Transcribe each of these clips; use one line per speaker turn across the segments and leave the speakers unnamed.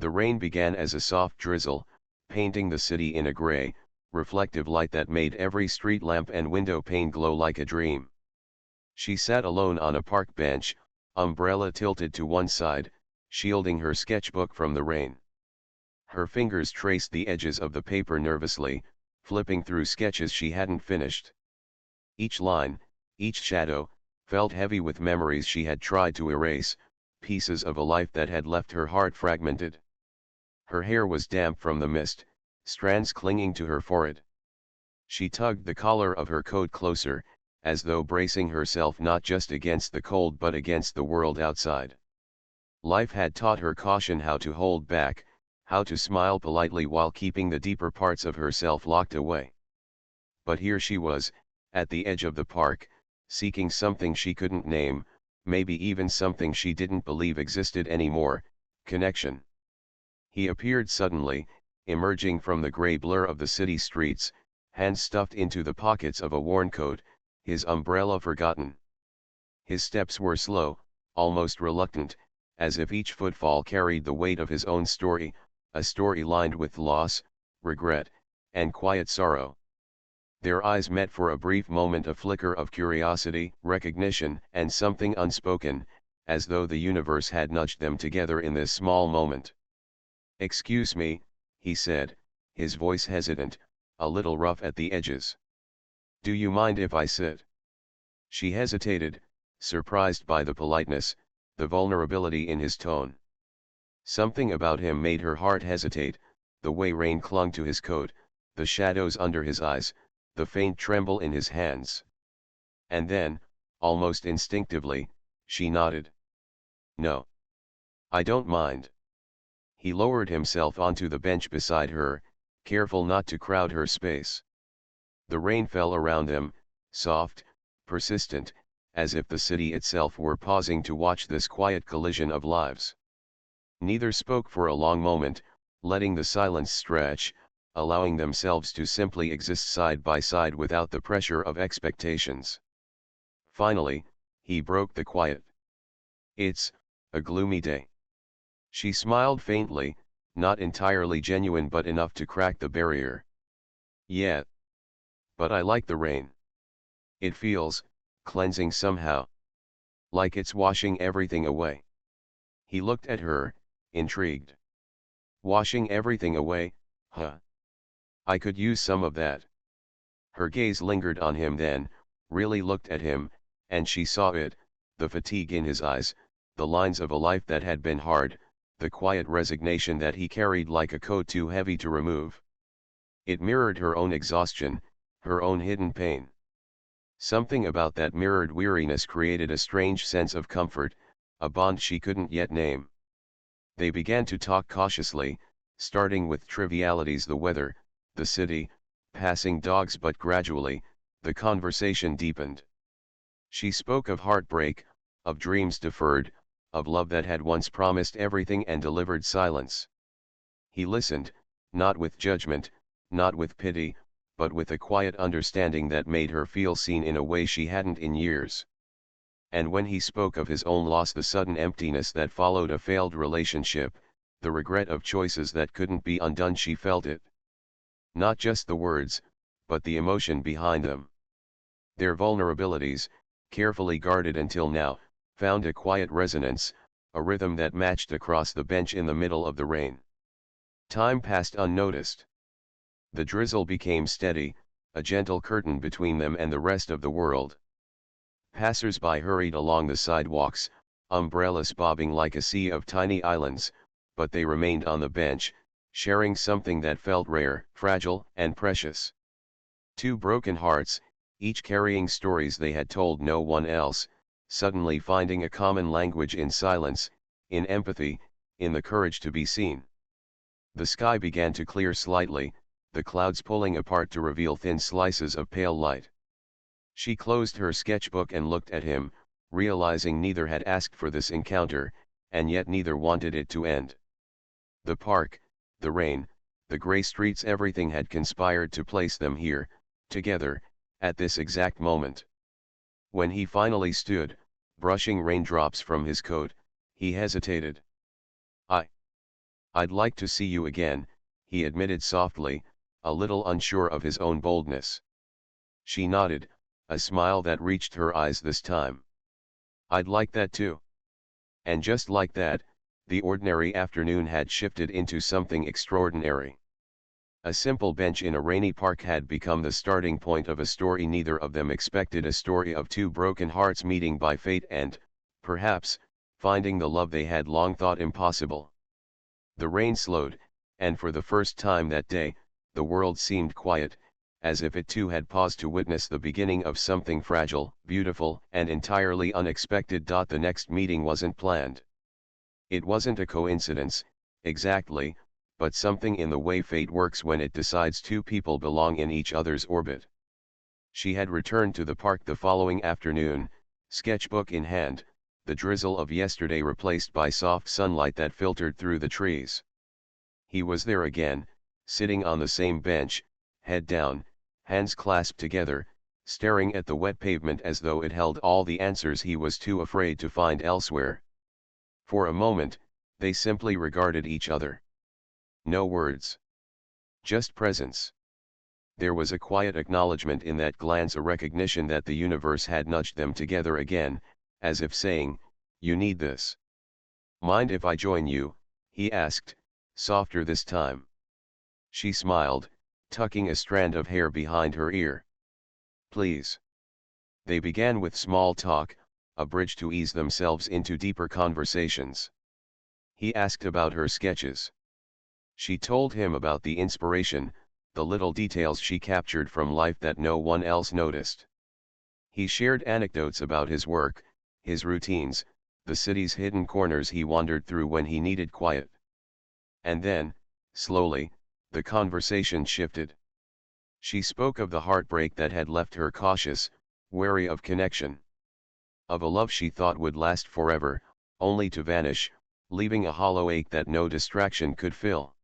The rain began as a soft drizzle, painting the city in a gray, reflective light that made every street lamp and window pane glow like a dream. She sat alone on a park bench, umbrella tilted to one side, shielding her sketchbook from the rain. Her fingers traced the edges of the paper nervously, flipping through sketches she hadn't finished. Each line, each shadow, felt heavy with memories she had tried to erase, pieces of a life that had left her heart fragmented. Her hair was damp from the mist, strands clinging to her forehead. She tugged the collar of her coat closer, as though bracing herself not just against the cold but against the world outside. Life had taught her caution, how to hold back, how to smile politely while keeping the deeper parts of herself locked away. But here she was, at the edge of the park, seeking something she couldn't name, maybe even something she didn't believe existed anymore: connection. He appeared suddenly, emerging from the gray blur of the city streets, hands stuffed into the pockets of a worn coat, his umbrella forgotten. His steps were slow, almost reluctant, as if each footfall carried the weight of his own story, a story lined with loss, regret, and quiet sorrow. Their eyes met for a brief moment, a flicker of curiosity, recognition, and something unspoken, as though the universe had nudged them together in this small moment. "Excuse me," he said, his voice hesitant, a little rough at the edges. "Do you mind if I sit?" She hesitated, surprised by the politeness, the vulnerability in his tone. Something about him made her heart hesitate, the way rain clung to his coat, the shadows under his eyes, the faint tremble in his hands. And then, almost instinctively, she nodded. "No. I don't mind." He lowered himself onto the bench beside her, careful not to crowd her space. The rain fell around them, soft, persistent, as if the city itself were pausing to watch this quiet collision of lives. Neither spoke for a long moment, letting the silence stretch, allowing themselves to simply exist side by side without the pressure of expectations. Finally, he broke the quiet. "It's a gloomy day." She smiled faintly, not entirely genuine but enough to crack the barrier. "Yeah. But I like the rain. It feels cleansing somehow. Like it's washing everything away." He looked at her, intrigued. "Washing everything away, huh? I could use some of that." Her gaze lingered on him, then really looked at him, and she saw it, the fatigue in his eyes, the lines of a life that had been hard, the quiet resignation that he carried like a coat too heavy to remove. It mirrored her own exhaustion, her own hidden pain. Something about that mirrored weariness created a strange sense of comfort, a bond she couldn't yet name. They began to talk cautiously, starting with trivialities: the weather, the city, passing dogs, but gradually, the conversation deepened. She spoke of heartbreak, of dreams deferred, of love that had once promised everything and delivered silence. He listened, not with judgment, not with pity, but with a quiet understanding that made her feel seen in a way she hadn't in years. And when he spoke of his own loss, the sudden emptiness that followed a failed relationship, the regret of choices that couldn't be undone, she felt it. Not just the words, but the emotion behind them. Their vulnerabilities, carefully guarded until now, found a quiet resonance, a rhythm that matched across the bench in the middle of the rain. Time passed unnoticed. The drizzle became steady, a gentle curtain between them and the rest of the world. Passers-by hurried along the sidewalks, umbrellas bobbing like a sea of tiny islands, but they remained on the bench, sharing something that felt rare, fragile, and precious. Two broken hearts, each carrying stories they had told no one else, suddenly finding a common language in silence, in empathy, in the courage to be seen. The sky began to clear slightly, the clouds pulling apart to reveal thin slices of pale light. She closed her sketchbook and looked at him, realizing neither had asked for this encounter, and yet neither wanted it to end. The park, the rain, the gray streets, everything had conspired to place them here, together, at this exact moment. When he finally stood, brushing raindrops from his coat, he hesitated. "I "I'd like to see you again," he admitted softly, a little unsure of his own boldness. She nodded, a smile that reached her eyes this time. "I'd like that too." And just like that, the ordinary afternoon had shifted into something extraordinary. A simple bench in a rainy park had become the starting point of a story neither of them expected, a story of two broken hearts meeting by fate and, perhaps, finding the love they had long thought impossible. The rain slowed, and for the first time that day, the world seemed quiet, as if it too had paused to witness the beginning of something fragile, beautiful, and entirely unexpected. The next meeting wasn't planned. It wasn't a coincidence, exactly, but something in the way fate works when it decides two people belong in each other's orbit. She had returned to the park the following afternoon, sketchbook in hand, the drizzle of yesterday replaced by soft sunlight that filtered through the trees. He was there again, sitting on the same bench, head down, hands clasped together, staring at the wet pavement as though it held all the answers he was too afraid to find elsewhere. For a moment, they simply regarded each other. No words. Just presence. There was a quiet acknowledgement in that glance, a recognition that the universe had nudged them together again, as if saying, "You need this." "Mind if I join you?" he asked, softer this time. She smiled, tucking a strand of hair behind her ear. "Please." They began with small talk, a bridge to ease themselves into deeper conversations. He asked about her sketches. She told him about the inspiration, the little details she captured from life that no one else noticed. He shared anecdotes about his work, his routines, the city's hidden corners he wandered through when he needed quiet. And then, slowly, the conversation shifted. She spoke of the heartbreak that had left her cautious, wary of connection. Of a love she thought would last forever, only to vanish, leaving a hollow ache that no distraction could fill.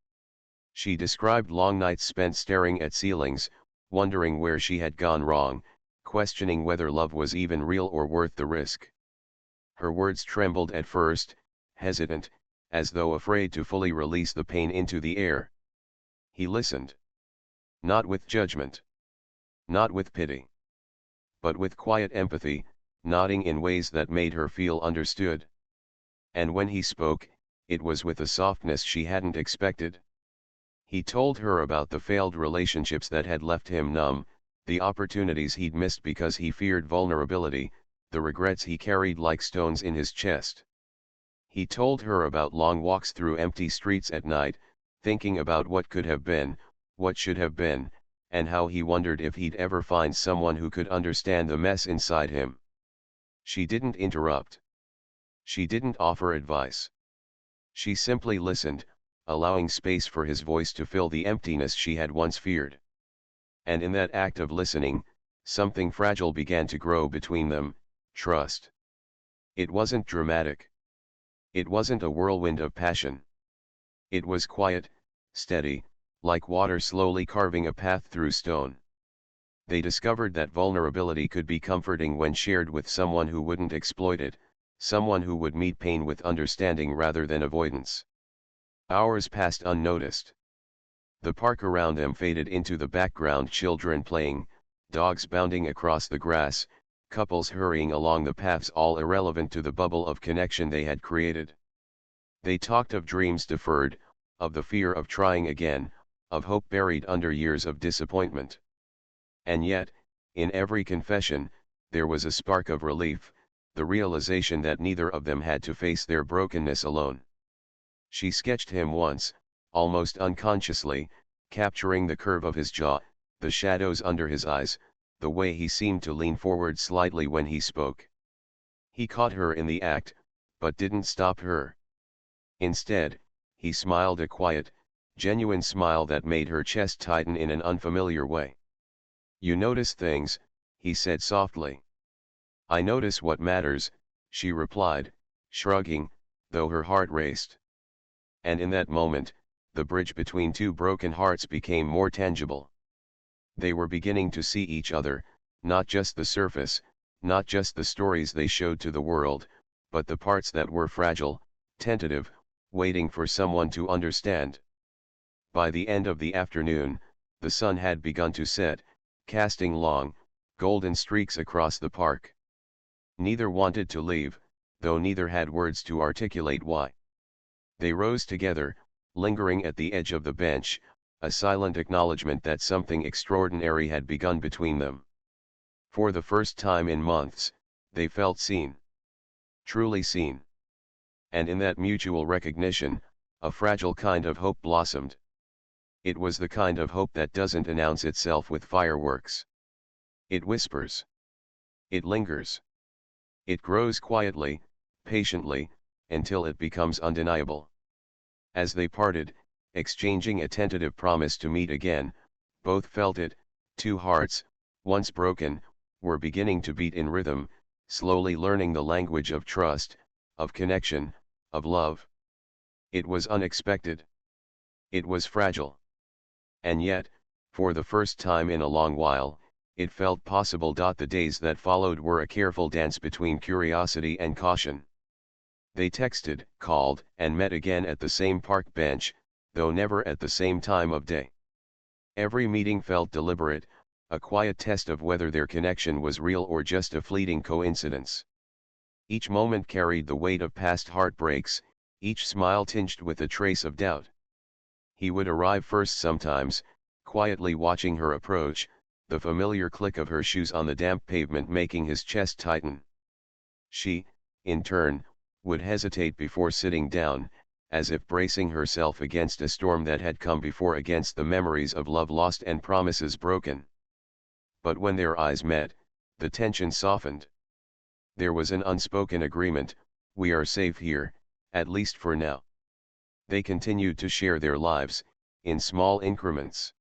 She described long nights spent staring at ceilings, wondering where she had gone wrong, questioning whether love was even real or worth the risk. Her words trembled at first, hesitant, as though afraid to fully release the pain into the air. He listened. Not with judgment. Not with pity. But with quiet empathy, nodding in ways that made her feel understood. And when he spoke, it was with a softness she hadn't expected. He told her about the failed relationships that had left him numb, the opportunities he'd missed because he feared vulnerability, the regrets he carried like stones in his chest. He told her about long walks through empty streets at night, thinking about what could have been, what should have been, and how he wondered if he'd ever find someone who could understand the mess inside him. She didn't interrupt. She didn't offer advice. She simply listened, allowing space for his voice to fill the emptiness she had once feared. And in that act of listening, something fragile began to grow between them, trust. It wasn't dramatic. It wasn't a whirlwind of passion. It was quiet, steady, like water slowly carving a path through stone. They discovered that vulnerability could be comforting when shared with someone who wouldn't exploit it, someone who would meet pain with understanding rather than avoidance. Hours passed unnoticed. The park around them faded into the background, children playing, dogs bounding across the grass, couples hurrying along the paths, all irrelevant to the bubble of connection they had created. They talked of dreams deferred, of the fear of trying again, of hope buried under years of disappointment. And yet, in every confession, there was a spark of relief, the realization that neither of them had to face their brokenness alone. She sketched him once, almost unconsciously, capturing the curve of his jaw, the shadows under his eyes, the way he seemed to lean forward slightly when he spoke. He caught her in the act, but didn't stop her. Instead, he smiled, a quiet, genuine smile that made her chest tighten in an unfamiliar way. "You notice things," he said softly. "I notice what matters," she replied, shrugging, though her heart raced. And in that moment, the bridge between two broken hearts became more tangible. They were beginning to see each other, not just the surface, not just the stories they showed to the world, but the parts that were fragile, tentative, waiting for someone to understand. By the end of the afternoon, the sun had begun to set, casting long, golden streaks across the park. Neither wanted to leave, though neither had words to articulate why. They rose together, lingering at the edge of the bench, a silent acknowledgement that something extraordinary had begun between them. For the first time in months, they felt seen. Truly seen. And in that mutual recognition, a fragile kind of hope blossomed. It was the kind of hope that doesn't announce itself with fireworks. It whispers. It lingers. It grows quietly, patiently, until it becomes undeniable. As they parted, exchanging a tentative promise to meet again, both felt it. Two hearts, once broken, were beginning to beat in rhythm, slowly learning the language of trust, of connection, of love. It was unexpected. It was fragile. And yet, for the first time in a long while, it felt possible. The days that followed were a careful dance between curiosity and caution. They texted, called, and met again at the same park bench, though never at the same time of day. Every meeting felt deliberate, a quiet test of whether their connection was real or just a fleeting coincidence. Each moment carried the weight of past heartbreaks, each smile tinged with a trace of doubt. He would arrive first sometimes, quietly watching her approach, the familiar click of her shoes on the damp pavement making his chest tighten. She, in turn, would hesitate before sitting down, as if bracing herself against a storm that had come before, against the memories of love lost and promises broken. But when their eyes met, the tension softened. There was an unspoken agreement: we are safe here, at least for now. They continued to share their lives, in small increments.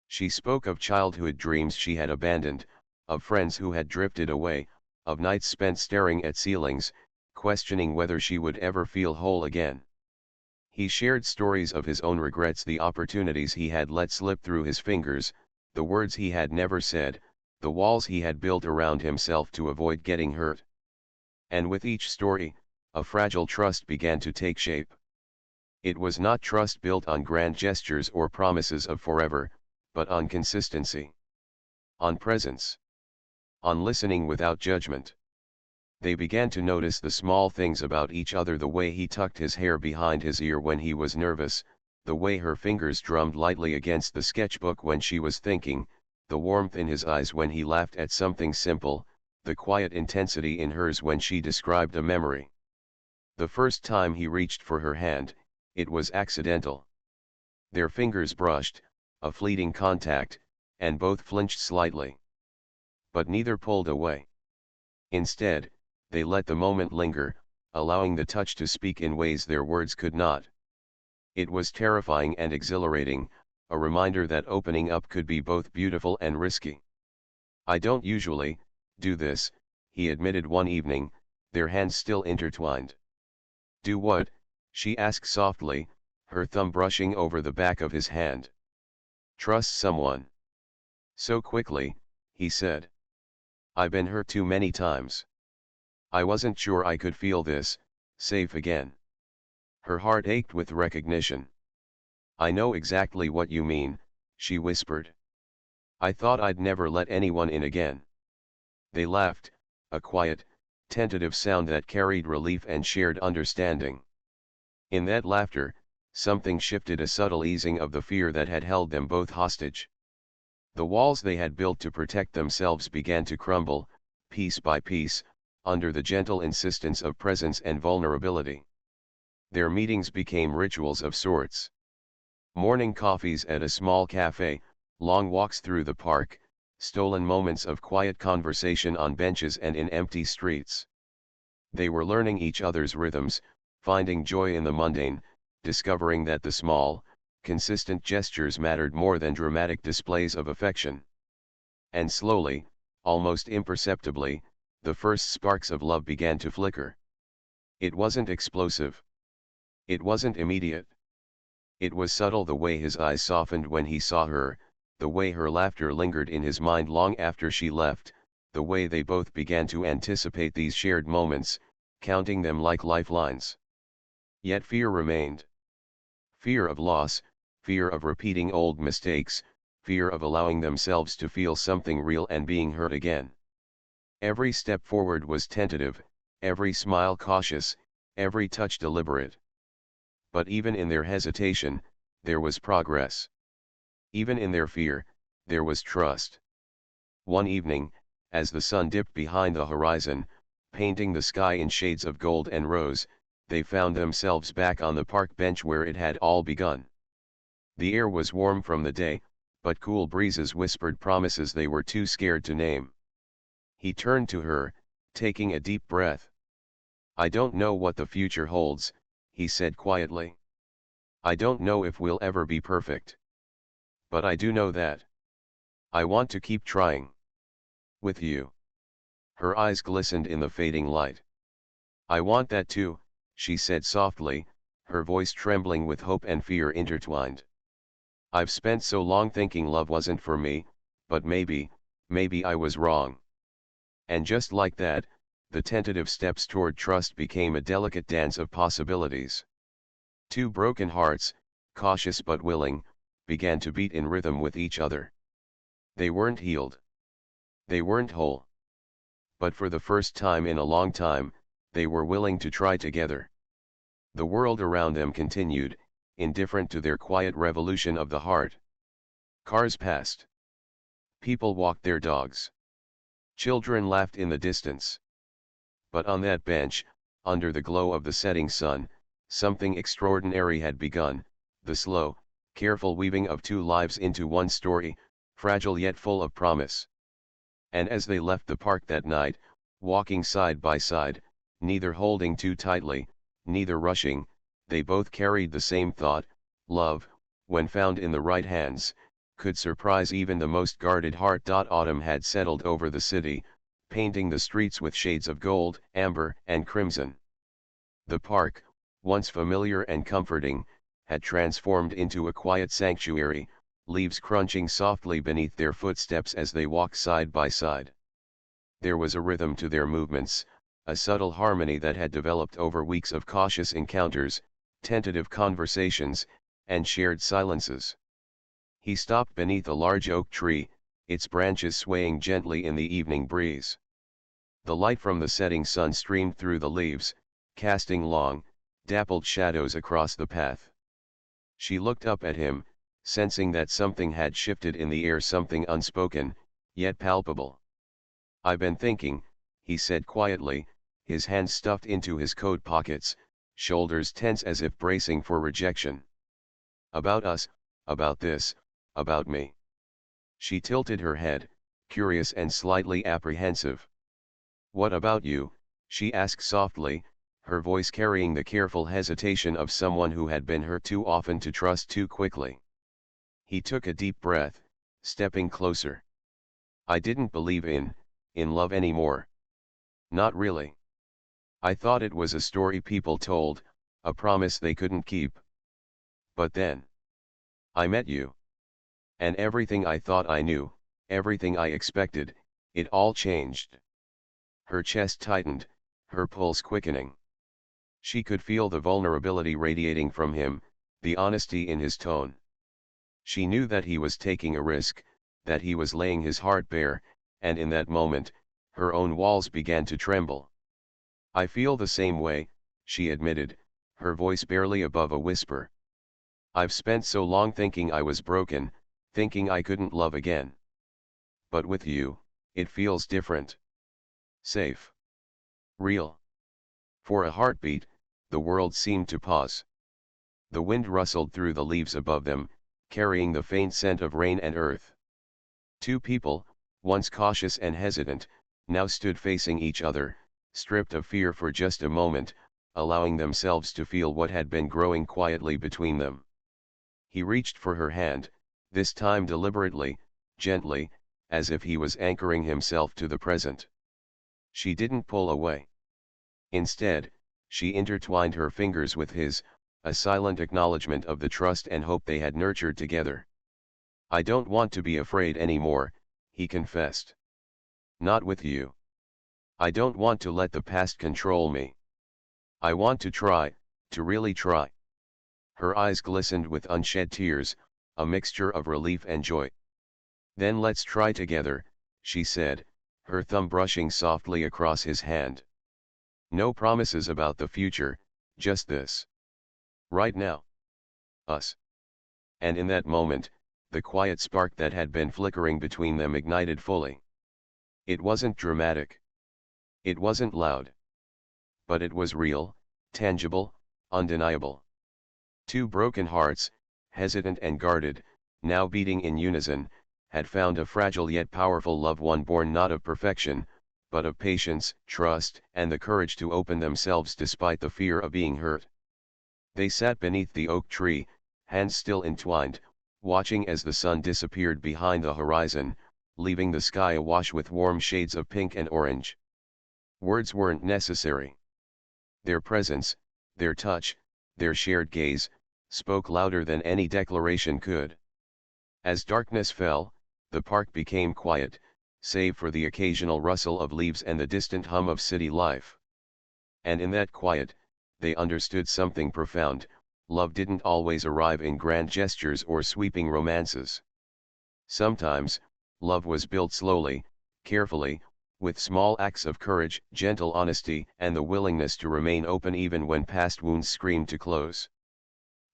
She spoke of childhood dreams she had abandoned, of friends who had drifted away, of nights spent staring at ceilings, questioning whether she would ever feel whole again. He shared stories of his own regrets, the opportunities he had let slip through his fingers, the words he had never said, the walls he had built around himself to avoid getting hurt. And with each story, a fragile trust began to take shape. It was not trust built on grand gestures or promises of forever, but on consistency. On presence. On listening without judgment. They began to notice the small things about each other: the way he tucked his hair behind his ear when he was nervous, the way her fingers drummed lightly against the sketchbook when she was thinking, the warmth in his eyes when he laughed at something simple, the quiet intensity in hers when she described a memory. The first time he reached for her hand, it was accidental. Their fingers brushed, a fleeting contact, and both flinched slightly. But neither pulled away. Instead, they let the moment linger, allowing the touch to speak in ways their words could not. It was terrifying and exhilarating, a reminder that opening up could be both beautiful and risky. "I don't usually do this," he admitted one evening, their hands still intertwined. "Do what?" she asked softly, her thumb brushing over the back of his hand. "Trust someone." "So quickly," he said. "I've been hurt too many times. I wasn't sure I could feel this, safe again." Her heart ached with recognition. "I know exactly what you mean," she whispered. "I thought I'd never let anyone in again." They laughed, a quiet, tentative sound that carried relief and shared understanding. In that laughter, something shifted, a subtle easing of the fear that had held them both hostage. The walls they had built to protect themselves began to crumble, piece by piece, under the gentle insistence of presence and vulnerability. Their meetings became rituals of sorts. Morning coffees at a small cafe, long walks through the park, stolen moments of quiet conversation on benches and in empty streets. They were learning each other's rhythms, finding joy in the mundane, discovering that the small, consistent gestures mattered more than dramatic displays of affection. And slowly, almost imperceptibly, the first sparks of love began to flicker. It wasn't explosive. It wasn't immediate. It was subtle: the way his eyes softened when he saw her, the way her laughter lingered in his mind long after she left, the way they both began to anticipate these shared moments, counting them like lifelines. Yet fear remained. Fear of loss, fear of repeating old mistakes, fear of allowing themselves to feel something real and being hurt again. Every step forward was tentative, every smile cautious, every touch deliberate. But even in their hesitation, there was progress. Even in their fear, there was trust. One evening, as the sun dipped behind the horizon, painting the sky in shades of gold and rose, they found themselves back on the park bench where it had all begun. The air was warm from the day, but cool breezes whispered promises they were too scared to name. He turned to her, taking a deep breath. "I don't know what the future holds," he said quietly. "I don't know if we'll ever be perfect. But I do know that I want to keep trying. With you." Her eyes glistened in the fading light. "I want that too," she said softly, her voice trembling with hope and fear intertwined. "I've spent so long thinking love wasn't for me, but maybe I was wrong." And just like that, the tentative steps toward trust became a delicate dance of possibilities. Two broken hearts, cautious but willing, began to beat in rhythm with each other. They weren't healed. They weren't whole. But for the first time in a long time, they were willing to try together. The world around them continued, indifferent to their quiet revolution of the heart. Cars passed. People walked their dogs. Children laughed in the distance. But on that bench, under the glow of the setting sun, something extraordinary had begun, the slow, careful weaving of two lives into one story, fragile yet full of promise. And as they left the park that night, walking side by side, neither holding too tightly, neither rushing, they both carried the same thought: love, when found in the right hands, could surprise even the most guarded heart. Autumn had settled over the city, painting the streets with shades of gold, amber, and crimson. The park, once familiar and comforting, had transformed into a quiet sanctuary, leaves crunching softly beneath their footsteps as they walked side by side. There was a rhythm to their movements, a subtle harmony that had developed over weeks of cautious encounters, tentative conversations, and shared silences. He stopped beneath a large oak tree, its branches swaying gently in the evening breeze. The light from the setting sun streamed through the leaves, casting long, dappled shadows across the path. She looked up at him, sensing that something had shifted in the air, something unspoken, yet palpable. "I've been thinking," he said quietly, his hands stuffed into his coat pockets, shoulders tense as if bracing for rejection. "About us, about this, about me." She tilted her head, curious and slightly apprehensive. "What about you?" she asked softly, her voice carrying the careful hesitation of someone who had been hurt too often to trust too quickly. He took a deep breath, stepping closer. "I didn't believe in love anymore. Not really. I thought it was a story people told, a promise they couldn't keep. But then I met you. And everything I thought I knew, everything I expected, it all changed." Her chest tightened, her pulse quickening. She could feel the vulnerability radiating from him, the honesty in his tone. She knew that he was taking a risk, that he was laying his heart bare, and in that moment, her own walls began to tremble. "I feel the same way," she admitted, her voice barely above a whisper. "I've spent so long thinking I was broken, thinking I couldn't love again. But with you, it feels different. Safe. Real." For a heartbeat, the world seemed to pause. The wind rustled through the leaves above them, carrying the faint scent of rain and earth. Two people, once cautious and hesitant, now stood facing each other, stripped of fear for just a moment, allowing themselves to feel what had been growing quietly between them. He reached for her hand, this time deliberately, gently, as if he was anchoring himself to the present. She didn't pull away. Instead, she intertwined her fingers with his, a silent acknowledgement of the trust and hope they had nurtured together. "I don't want to be afraid anymore," he confessed. "Not with you. I don't want to let the past control me. I want to try, To really try. Her eyes glistened with unshed tears, a mixture of relief and joy. Then let's try together, she said, her thumb brushing softly across his hand. No promises about the future, just this. Right now. Us. And in that moment, the quiet spark that had been flickering between them ignited fully. It wasn't dramatic. It wasn't loud. But it was real, tangible, undeniable. Two broken hearts, hesitant and guarded, now beating in unison, had found a fragile yet powerful love, one born not of perfection, but of patience, trust, and the courage to open themselves despite the fear of being hurt. They sat beneath the oak tree, hands still entwined, watching as the sun disappeared behind the horizon, leaving the sky awash with warm shades of pink and orange. Words weren't necessary. Their presence, their touch, their shared gaze, spoke louder than any declaration could. As darkness fell, the park became quiet, save for the occasional rustle of leaves and the distant hum of city life. And in that quiet, they understood something profound: love didn't always arrive in grand gestures or sweeping romances. Sometimes, love was built slowly, carefully, with small acts of courage, gentle honesty, and the willingness to remain open even when past wounds screamed to close.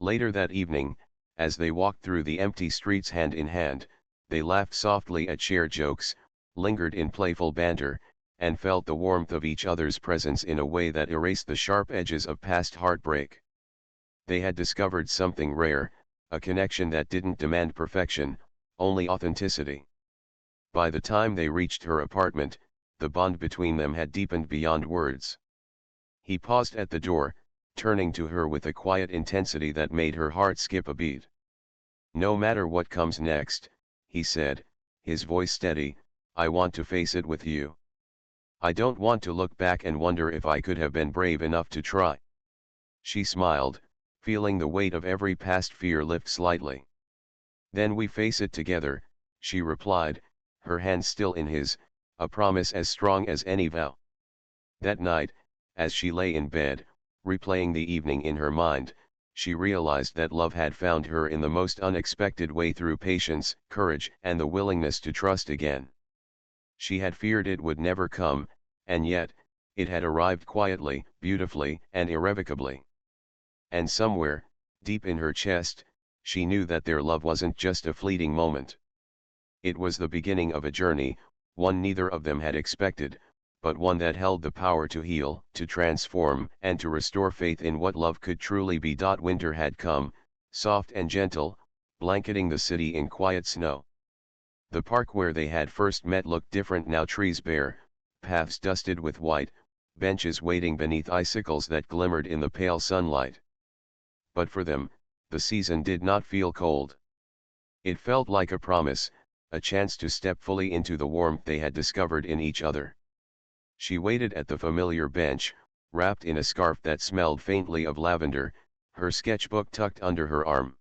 Later that evening, as they walked through the empty streets hand in hand, they laughed softly at shared jokes, lingered in playful banter, and felt the warmth of each other's presence in a way that erased the sharp edges of past heartbreak. They had discovered something rare, a connection that didn't demand perfection, only authenticity. By the time they reached her apartment, the bond between them had deepened beyond words. He paused at the door, turning to her with a quiet intensity that made her heart skip a beat. "No matter what comes next," he said, his voice steady, "I want to face it with you. I don't want to look back and wonder if I could have been brave enough to try." She smiled, feeling the weight of every past fear lift slightly. "Then we face it together," she replied, her hand still in his, a promise as strong as any vow. That night, as she lay in bed, replaying the evening in her mind, she realized that love had found her in the most unexpected way, through patience, courage, and the willingness to trust again. She had feared it would never come, and yet, it had arrived quietly, beautifully, and irrevocably. And somewhere, deep in her chest, she knew that their love wasn't just a fleeting moment. It was the beginning of a journey, one neither of them had expected, but one that held the power to heal, to transform, and to restore faith in what love could truly be. Winter had come, soft and gentle, blanketing the city in quiet snow. The park where they had first met looked different now, trees bare, paths dusted with white, benches waiting beneath icicles that glimmered in the pale sunlight. But for them, the season did not feel cold. It felt like a promise, a chance to step fully into the warmth they had discovered in each other. She waited at the familiar bench, wrapped in a scarf that smelled faintly of lavender, her sketchbook tucked under her arm.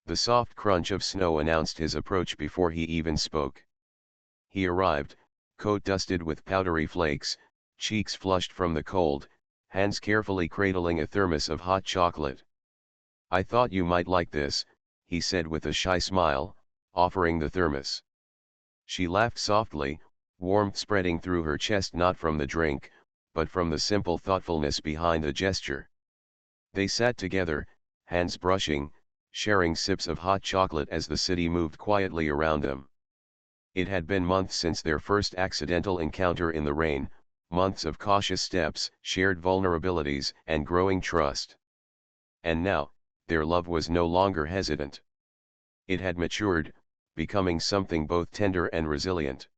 The soft crunch of snow announced his approach before he even spoke. He arrived, coat dusted with powdery flakes, cheeks flushed from the cold, hands carefully cradling a thermos of hot chocolate. "I thought you might like this," he said with a shy smile, offering the thermos. She laughed softly, warmth spreading through her chest, not from the drink, but from the simple thoughtfulness behind the gesture. They sat together, hands brushing, sharing sips of hot chocolate as the city moved quietly around them. It had been months since their first accidental encounter in the rain, months of cautious steps, shared vulnerabilities, and growing trust. And now, their love was no longer hesitant. It had matured, becoming something both tender and resilient.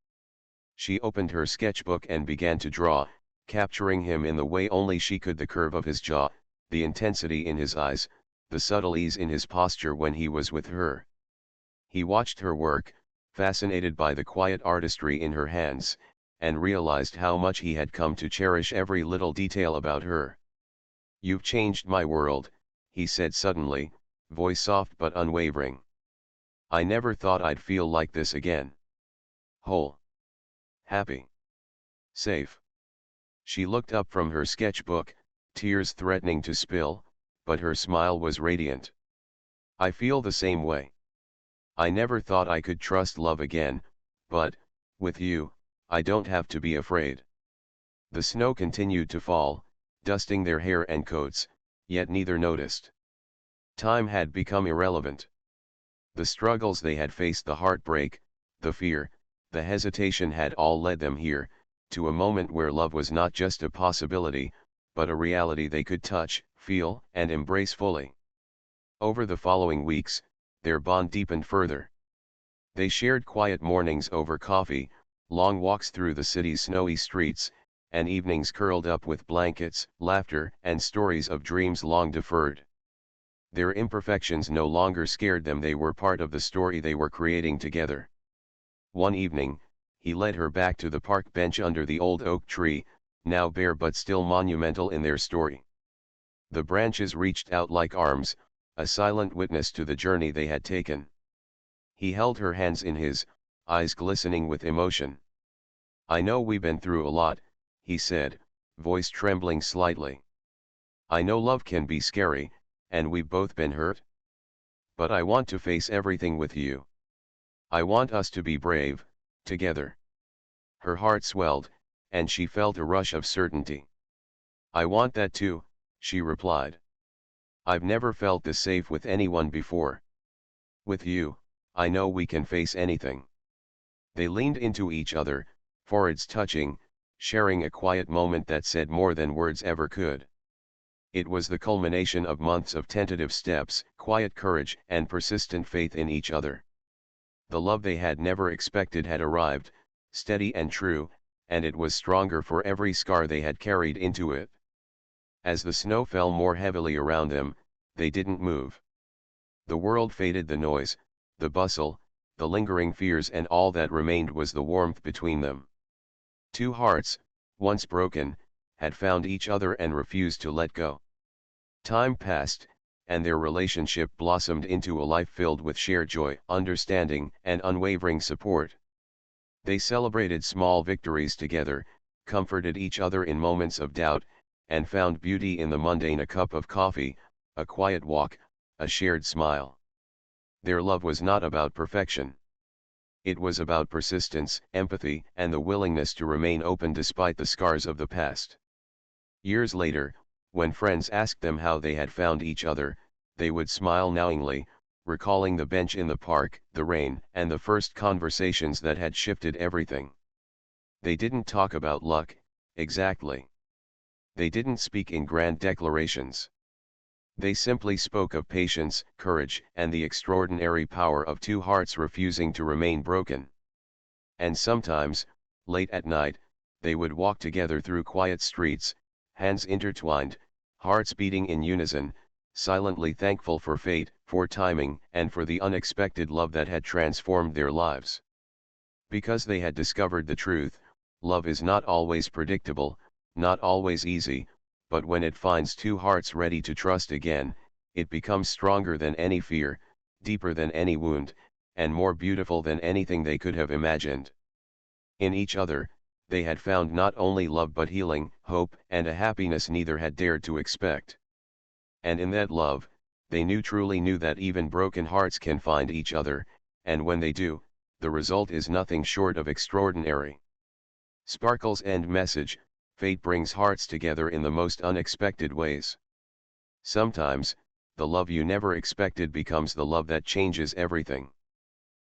She opened her sketchbook and began to draw, capturing him in the way only she could: the curve of his jaw, the intensity in his eyes, the subtle ease in his posture when he was with her. He watched her work, fascinated by the quiet artistry in her hands, and realized how much he had come to cherish every little detail about her. "You've changed my world," he said suddenly, voice soft but unwavering. "I never thought I'd feel like this again. Whole. Happy. Safe." She looked up from her sketchbook, tears threatening to spill, but her smile was radiant. I feel the same way. I never thought I could trust love again, but, with you, I don't have to be afraid. The snow continued to fall, dusting their hair and coats, yet neither noticed. Time had become irrelevant. The struggles they had faced, the heartbreak, the fear, the hesitation had all led them here, to a moment where love was not just a possibility, but a reality they could touch, feel, and embrace fully. Over the following weeks, their bond deepened further. They shared quiet mornings over coffee, long walks through the city's snowy streets, and evenings curled up with blankets, laughter, and stories of dreams long deferred. Their imperfections no longer scared them, they were part of the story they were creating together. One evening, he led her back to the park bench under the old oak tree, now bare but still monumental in their story. The branches reached out like arms, a silent witness to the journey they had taken. He held her hands in his, eyes glistening with emotion. "I know we've been through a lot," he said, voice trembling slightly. "I know love can be scary, and we've both been hurt. But I want to face everything with you. I want us to be brave, together." Her heart swelled, and she felt a rush of certainty. "I want that too," she replied. "I've never felt this safe with anyone before. With you, I know we can face anything." They leaned into each other, foreheads touching, sharing a quiet moment that said more than words ever could. It was the culmination of months of tentative steps, quiet courage, and persistent faith in each other. The love they had never expected had arrived, steady and true, and it was stronger for every scar they had carried into it. As the snow fell more heavily around them, they didn't move. The world faded, the noise, the bustle, the lingering fears, and all that remained was the warmth between them. Two hearts, once broken, had found each other and refused to let go. Time passed, and their relationship blossomed into a life filled with shared joy, understanding, and unwavering support. They celebrated small victories together, comforted each other in moments of doubt, and found beauty in the mundane: a cup of coffee, a quiet walk, a shared smile. Their love was not about perfection. It was about persistence, empathy, and the willingness to remain open despite the scars of the past. Years later, when friends asked them how they had found each other, they would smile knowingly, recalling the bench in the park, the rain, and the first conversations that had shifted everything. They didn't talk about luck, exactly. They didn't speak in grand declarations. They simply spoke of patience, courage, and the extraordinary power of two hearts refusing to remain broken. And sometimes, late at night, they would walk together through quiet streets, hands intertwined, hearts beating in unison, silently thankful for fate, for timing, and for the unexpected love that had transformed their lives. Because they had discovered the truth: love is not always predictable, not always easy, but when it finds two hearts ready to trust again, it becomes stronger than any fear, deeper than any wound, and more beautiful than anything they could have imagined. In each other, they had found not only love but healing, hope, and a happiness neither had dared to expect. And in that love, they truly knew that even broken hearts can find each other, and when they do, the result is nothing short of extraordinary. Sparkle's end message: fate brings hearts together in the most unexpected ways. Sometimes, the love you never expected becomes the love that changes everything.